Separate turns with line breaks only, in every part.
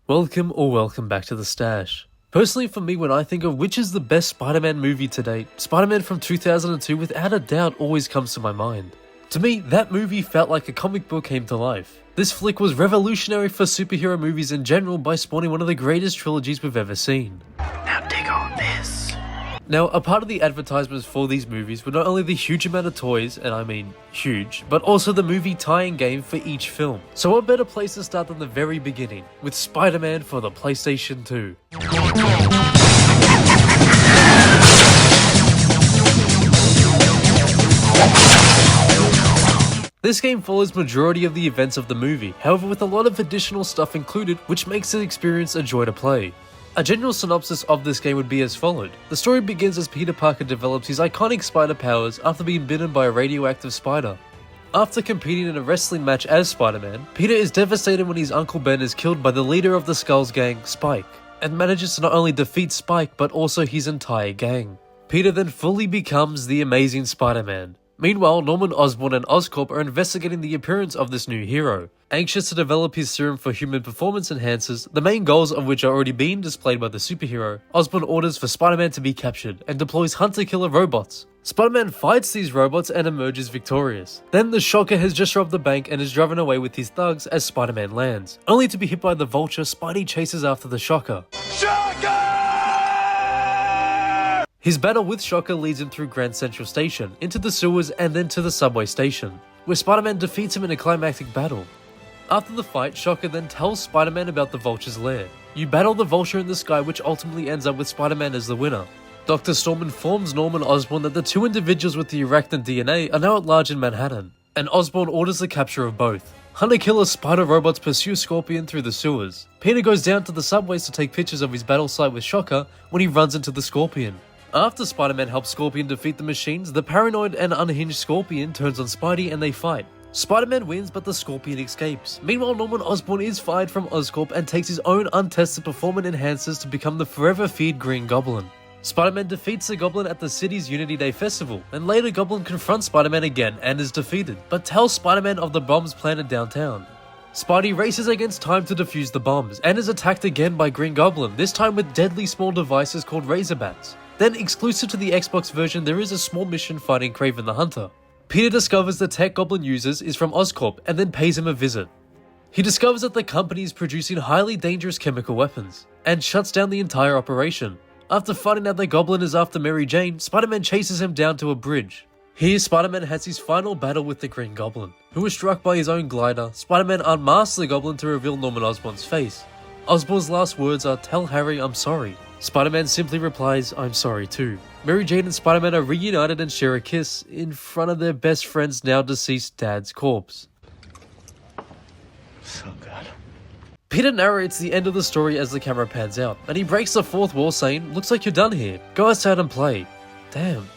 Welcome back to the stash. Personally for me, when I think of which is the best Spider-Man movie to date, Spider-Man from 2002 without a doubt always comes to my mind. To me, that movie felt like a comic book came to life. This flick was revolutionary for superhero movies in general by spawning one of the greatest trilogies we've ever seen.
Now dig on this.
Now, a part of the advertisements for these movies were not only the huge amount of toys, and I mean huge, but also the movie tie-in game for each film. So what better place to start than the very beginning, with Spider-Man for the PlayStation 2. This game follows majority of the events of the movie, however with a lot of additional stuff included, which makes the experience a joy to play. A general synopsis of this game would be as followed. The story begins as Peter Parker develops his iconic spider powers after being bitten by a radioactive spider. After competing in a wrestling match as Spider-Man, Peter is devastated when his Uncle Ben is killed by the leader of the Skull's gang, Spike, and manages to not only defeat Spike but also his entire gang. Peter then fully becomes the Amazing Spider-Man. Meanwhile, Norman Osborn and Oscorp are investigating the appearance of this new hero. Anxious to develop his serum for human performance enhancers, the main goals of which are already being displayed by the superhero, Osborn orders for Spider-Man to be captured and deploys hunter-killer robots. Spider-Man fights these robots and emerges victorious. Then the Shocker has just robbed the bank and is driven away with his thugs as Spider-Man lands. Only to be hit by the Vulture, Spidey chases after the Shocker. His battle with Shocker leads him through Grand Central Station, into the sewers and then to the subway station, where Spider-Man defeats him in a climactic battle. After the fight, Shocker then tells Spider-Man about the Vulture's lair. You battle the Vulture in the sky, which ultimately ends up with Spider-Man as the winner. Dr. Storm informs Norman Osborn that the two individuals with the arachnid DNA are now at large in Manhattan, and Osborn orders the capture of both. Hunter-killer spider robots pursue Scorpion through the sewers. Peter goes down to the subways to take pictures of his battle site with Shocker when he runs into the Scorpion. After Spider-Man helps Scorpion defeat the machines, the paranoid and unhinged Scorpion turns on Spidey and they fight. Spider-Man wins, but the Scorpion escapes. Meanwhile, Norman Osborn is fired from Oscorp and takes his own untested performance enhancers to become the forever feared Green Goblin. Spider-Man defeats the Goblin at the city's Unity Day festival, and later Goblin confronts Spider-Man again and is defeated, but tells Spider-Man of the bombs planted downtown. Spidey races against time to defuse the bombs, and is attacked again by Green Goblin, this time with deadly small devices called Razorbats. Then, exclusive to the Xbox version, there is a small mission fighting Kraven the Hunter. Peter discovers the tech Goblin uses is from Oscorp and then pays him a visit. He discovers that the company is producing highly dangerous chemical weapons, and shuts down the entire operation. After finding out the Goblin is after Mary Jane, Spider-Man chases him down to a bridge. Here, Spider-Man has his final battle with the Green Goblin, who was struck by his own glider. Spider-Man unmasks the Goblin to reveal Norman Osborn's face. Osborn's last words are, "Tell Harry I'm sorry." Spider-Man simply replies, "I'm sorry too." Mary Jane and Spider-Man are reunited and share a kiss in front of their best friend's now deceased dad's corpse.
So good.
Peter narrates the end of the story as the camera pans out, and he breaks the fourth wall saying, "Looks like you're done here. Go outside and play." Damn,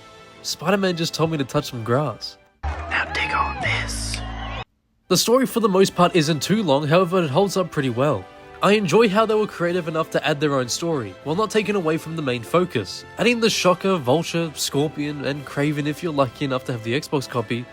Spider-Man just told me to touch some grass.
Now dig on this.
The story for the most part isn't too long, however it holds up pretty well. I enjoy how they were creative enough to add their own story, while not taking away from the main focus. Adding the Shocker, Vulture, Scorpion, and Kraven if you're lucky enough to have the Xbox copy,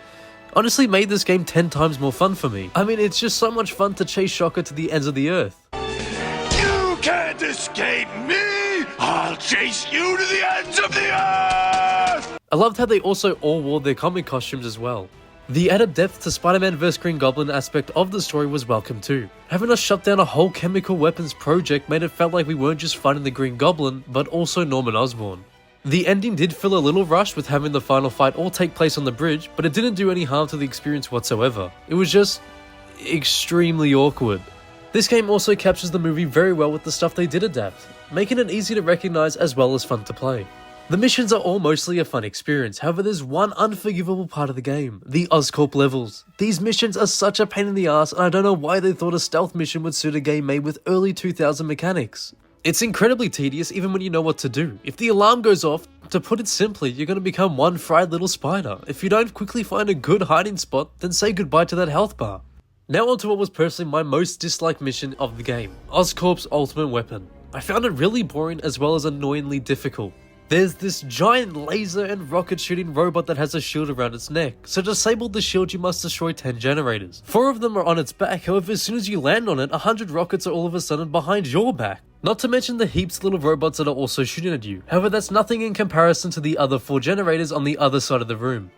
honestly made this game 10 times more fun for me. I mean, it's just so much fun to chase Shocker to the ends of the earth.
You can't escape me! I'll chase you to the ends of the earth!
I loved how they also all wore their comic costumes as well. The added depth to Spider-Man vs Green Goblin aspect of the story was welcome too. Having us shut down a whole chemical weapons project made it felt like we weren't just fighting the Green Goblin, but also Norman Osborn. The ending did feel a little rushed with having the final fight all take place on the bridge, but it didn't do any harm to the experience whatsoever. It was just extremely awkward. This game also captures the movie very well with the stuff they did adapt, making it easy to recognize as well as fun to play. The missions are all mostly a fun experience, however there's one unforgivable part of the game, the Oscorp levels. These missions are such a pain in the ass, and I don't know why they thought a stealth mission would suit a game made with early 2000 mechanics. It's incredibly tedious even when you know what to do. If the alarm goes off, to put it simply, you're going to become one fried little spider. If you don't quickly find a good hiding spot, then say goodbye to that health bar. Now onto what was personally my most disliked mission of the game, Oscorp's ultimate weapon. I found it really boring as well as annoyingly difficult. There's this giant laser and rocket shooting robot that has a shield around its neck, so to disable the shield you must destroy 10 generators. 4 of them are on its back, however as soon as you land on it, 100 rockets are all of a sudden behind your back. Not to mention the heaps of little robots that are also shooting at you, however that's nothing in comparison to the other 4 generators on the other side of the room.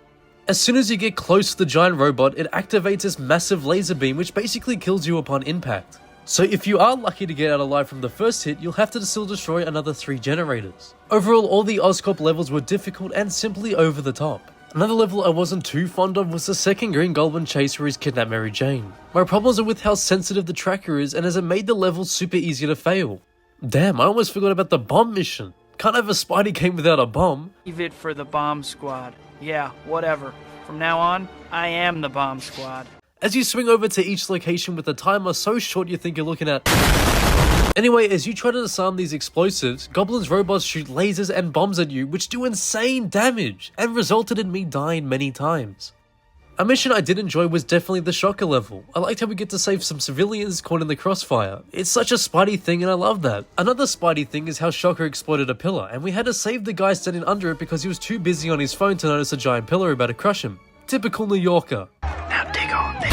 As soon as you get close to the giant robot, it activates this massive laser beam which basically kills you upon impact. So if you are lucky to get out alive from the first hit, you'll have to still destroy another 3 generators. Overall, all the Oscorp levels were difficult and simply over the top. Another level I wasn't too fond of was the second Green Goblin chase where he's kidnapped Mary Jane. My problems are with how sensitive the tracker is and as it made the level super easy to fail. Damn, I almost forgot about the bomb mission. Can't have a Spidey game without a bomb.
Leave it for the bomb squad. Yeah, whatever. From now on, I am the bomb squad.
As you swing over to each location with a timer so short you think you're looking at... Anyway, as you try to disarm these explosives, Goblin's robots shoot lasers and bombs at you which do insane damage, and resulted in me dying many times. A mission I did enjoy was definitely the Shocker level. I liked how we get to save some civilians caught in the crossfire. It's such a Spidey thing and I love that. Another Spidey thing is how Shocker exploded a pillar, and we had to save the guy standing under it because he was too busy on his phone to notice a giant pillar about to crush him. Typical New Yorker.
Now dig on me.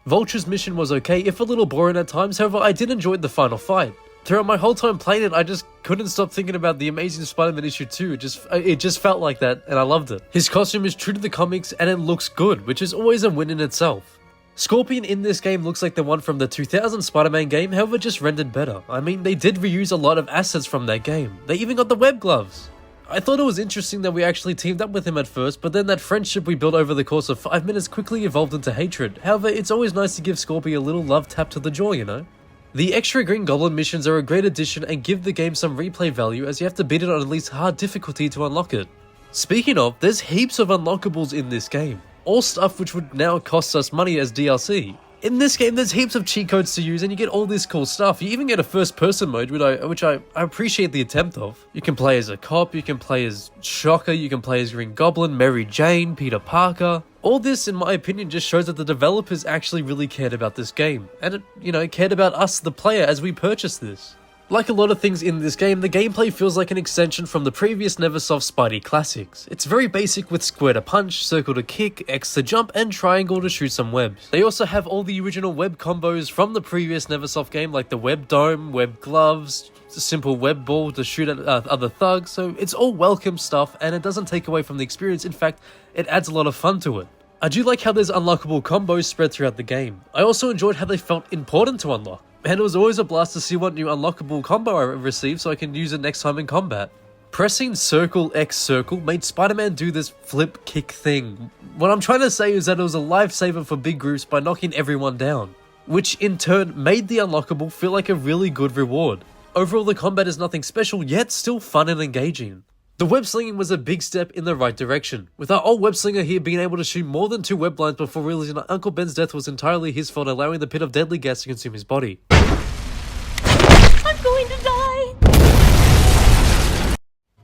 Vulture's mission was okay, if a little boring at times, however I did enjoy the final fight. Throughout my whole time playing it, I just couldn't stop thinking about the Amazing Spider-Man issue 2, it just felt like that, and I loved it. His costume is true to the comics, and it looks good, which is always a win in itself. Scorpion in this game looks like the one from the 2000 Spider-Man game, however just rendered better. I mean, they did reuse a lot of assets from that game. They even got the web gloves. I thought it was interesting that we actually teamed up with him at first, but then that friendship we built over the course of 5 minutes quickly evolved into hatred. However, it's always nice to give Scorpio a little love tap to the jaw, you know? The extra Green Goblin missions are a great addition and give the game some replay value as you have to beat it on at least hard difficulty to unlock it. Speaking of, there's heaps of unlockables in this game. All stuff which would now cost us money as DLC. In this game, there's heaps of cheat codes to use and you get all this cool stuff. You even get a first person mode, which I appreciate the attempt of. You can play as a cop, you can play as Shocker, you can play as Green Goblin, Mary Jane, Peter Parker. All this, in my opinion, just shows that the developers actually really cared about this game. And it, cared about us, the player, as we purchased this. Like a lot of things in this game, the gameplay feels like an extension from the previous Neversoft Spidey classics. It's very basic with square to punch, circle to kick, X to jump, and triangle to shoot some webs. They also have all the original web combos from the previous Neversoft game, like the web dome, web gloves, simple web ball to shoot at other thugs, so it's all welcome stuff and it doesn't take away from the experience. In fact, it adds a lot of fun to it. I do like how there's unlockable combos spread throughout the game. I also enjoyed how they felt important to unlock. And it was always a blast to see what new unlockable combo I received so I can use it next time in combat. Pressing circle X circle made Spider-Man do this flip kick thing. What I'm trying to say is that it was a lifesaver for big groups by knocking everyone down, which in turn made the unlockable feel like a really good reward. Overall, the combat is nothing special, yet still fun and engaging. The web slinging was a big step in the right direction, with our old web slinger here being able to shoot more than 2 web lines before realizing that Uncle Ben's death was entirely his fault, allowing the pit of deadly gas to consume his body.
I'm going to die!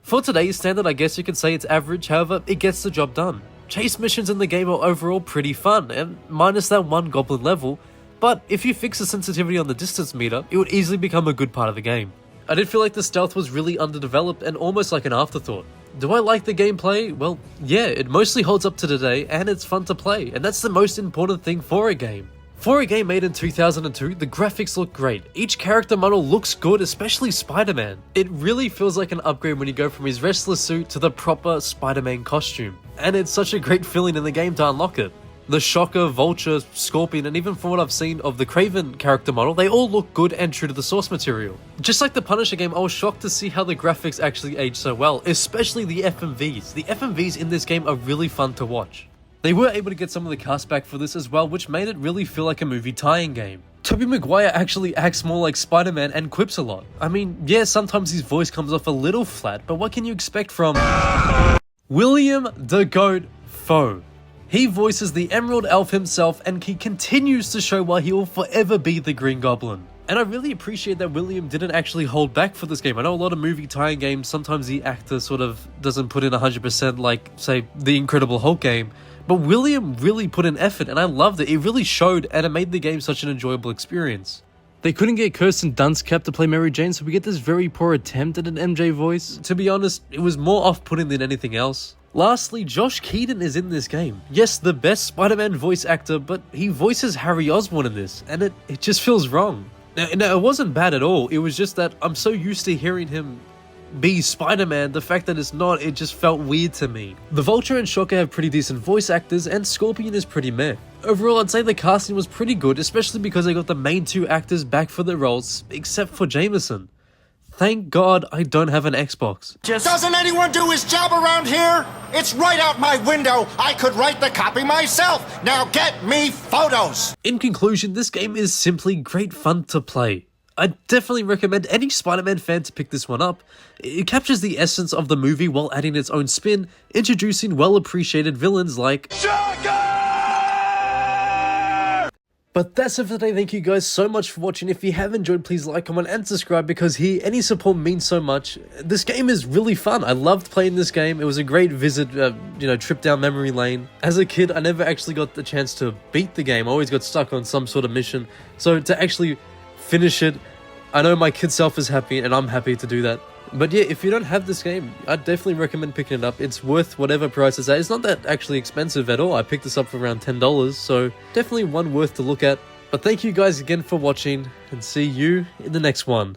For today's standard, I guess you could say it's average, however, it gets the job done. Chase missions in the game are overall pretty fun, and minus that one goblin level, but if you fix the sensitivity on the distance meter, it would easily become a good part of the game. I did feel like the stealth was really underdeveloped and almost like an afterthought. Do I like the gameplay? Well, yeah, it mostly holds up to today and it's fun to play, and that's the most important thing for a game. For a game made in 2002, the graphics look great. Each character model looks good, especially Spider-Man. It really feels like an upgrade when you go from his wrestler suit to the proper Spider-Man costume, and it's such a great feeling in the game to unlock it. The Shocker, Vulture, Scorpion, and even from what I've seen of the Kraven character model, they all look good and true to the source material. Just like the Punisher game, I was shocked to see how the graphics actually aged so well, especially the FMVs. The FMVs in this game are really fun to watch. They were able to get some of the cast back for this as well, which made it really feel like a movie tie-in game. Tobey Maguire actually acts more like Spider-Man and quips a lot. I mean, yeah, sometimes his voice comes off a little flat, but what can you expect from William the Goat Foe? He voices the Emerald Elf himself, and he continues to show why he will forever be the Green Goblin. And I really appreciate that William didn't actually hold back for this game. I know a lot of movie tie-in games, sometimes the actor sort of doesn't put in 100% like, say, the Incredible Hulk game. But William really put in effort, and I loved it. It really showed, and it made the game such an enjoyable experience. They couldn't get Kirsten Dunst to play Mary Jane, so we get this very poor attempt at an MJ voice. To be honest, it was more off-putting than anything else. Lastly, Josh Keaton is in this game. Yes, the best Spider-Man voice actor, but he voices Harry Osborn in this, and it just feels wrong. Now, it wasn't bad at all, it was just that I'm so used to hearing him be Spider-Man, the fact that it's not, it just felt weird to me. The Vulture and Shocker have pretty decent voice actors, and Scorpion is pretty meh. Overall, I'd say the casting was pretty good, especially because they got the main two actors back for their roles, except for Jameson. Thank God I don't have an Xbox.
Doesn't anyone do his job around here? It's right out my window. I could write the copy myself. Now get me photos.
In conclusion, this game is simply great fun to play. I definitely recommend any Spider-Man fan to pick this one up. It captures the essence of the movie while adding its own spin, introducing well-appreciated villains like
Shocker!
But that's it for today. Thank you guys so much for watching. If you have enjoyed, please like, comment, and subscribe because here, any support means so much. This game is really fun. I loved playing this game. It was a great visit, trip down memory lane. As a kid, I never actually got the chance to beat the game. I always got stuck on some sort of mission. So to actually finish it, I know my kid self is happy and I'm happy to do that. But yeah, if you don't have this game, I'd definitely recommend picking it up. It's worth whatever price it's at. It's not that actually expensive at all. I picked this up for around $10, so definitely one worth to look at. But thank you guys again for watching, and see you in the next one.